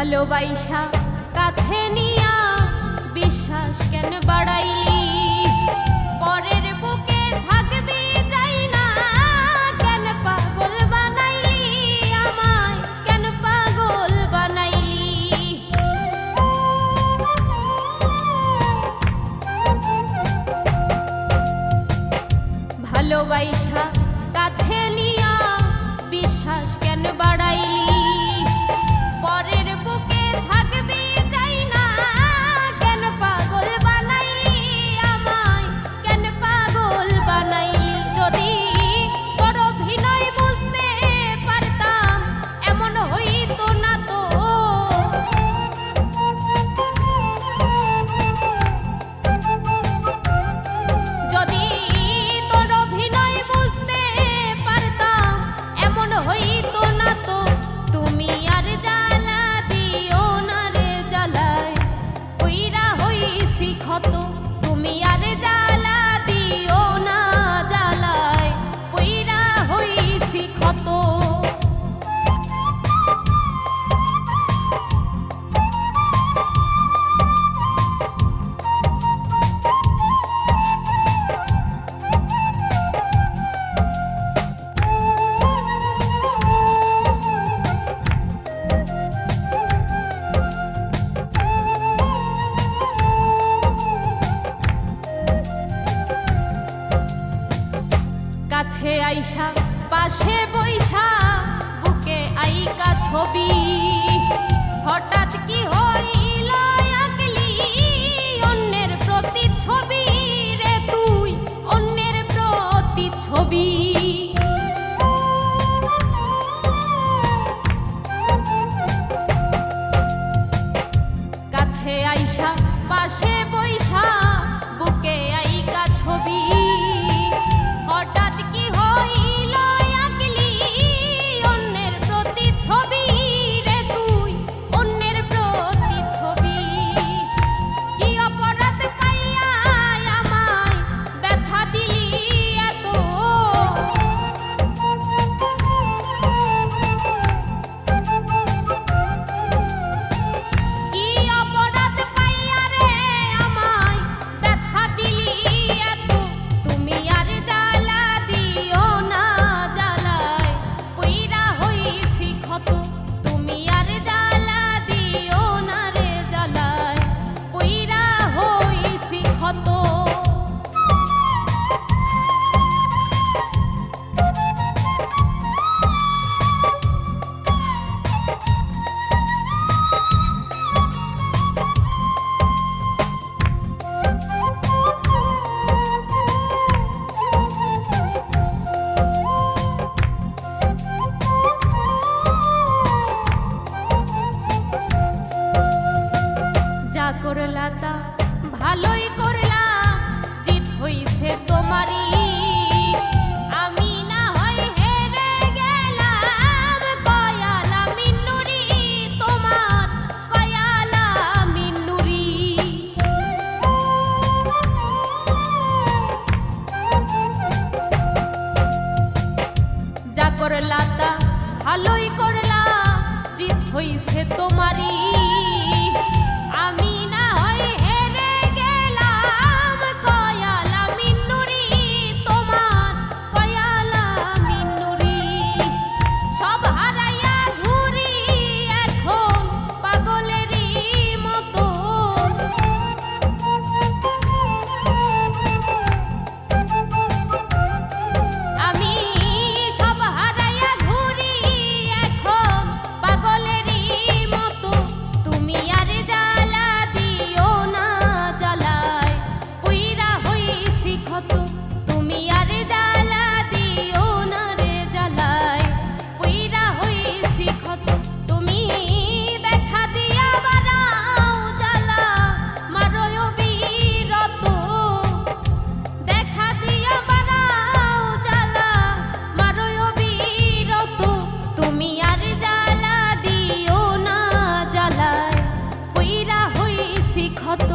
ভালোবাসা কাছে নিয়া বিশ্বাস কেন বাড়াইলি পরের বুকে থাকবি যাই না কেন পাগল বানাইলি আমায় কেন পাগল বানাইলি ভালোবাসা কাছে নিয়া বিশ্বাস কেন বাড়াইলি পরের বুকে থাকবি যাই না কেন পাগল বানাইলি আমায় কেন পাগল বানাইলি যদি তোর অভিনয় বুঝতে পারতাম এমন হইতো না তো যদি তোর অভিনয় বুঝতে পারতাম এমন হইতো না তো তুমি আর জ্বালা দিও না রে জ্বালায় কইরা হইছি ক্ষত তুমি আর জ্বালা দিও না জ্বালায় কইরা হইছি ক্ষত কাছে আইসা পাশে বইসা বুকে আইকা ছবি হঠাৎ কি হইল আকলি অন্যের প্রতি ছবি রে তুই অন্যের প্রতি ছবি কাছে আইসা পাশে বইসা বুকে আইকা ছবি হঠাৎ কি হইল আকলি অন্যের প্রতি ছবি রে তুই অন্যের প্রতি ছবি কি অপরাধ পাইয়া আমায় ব্যথা দিলি এত কি অপরাধ পাইয়া রে আমায় ব্যথা দিলি এত তুমি আর জ্বালা দিও না জ্বালায় কইরা হইছি ক্ষত তুমি আর জ্বালা দিও না রে জ্বালায় কইরা হইছি ক্ষত যা করলা তা ভালোই করলা জিত হইছে তোমারই আমি না হয় হেরে গেলাম কয়ালা মিন্নুরি তোমার কয়ালা মিন্নুরি যা করলা তা ভালোই করলা জিত হইছে তোমারই আমি না হয় হেরে গেলাম কয়ালা মিন্নুরি তোমার কয়ালা মিন্নুরি সব হারাইয়া ঘুরি এখন পাগলেরই মতো আমি সব হারাইয়া ঘুরি এখন পাগলেরই মতো তুমি আর জ্বালা দিও না জ্বালায় কইরা হইছি ক্ষত তুমি আর জ্বালা দিও না রে জ্বালায় কইরা হইছি ক্ষত তুমি দেখা দিয়া বাড়াও জ্বালা মারোয় বিরত দেখা দিয়া বাড়াও জ্বালা মারোয় বিরত তুমি আর জ্বালা দিও না জ্বালায় কইরা হইছি ক্ষত।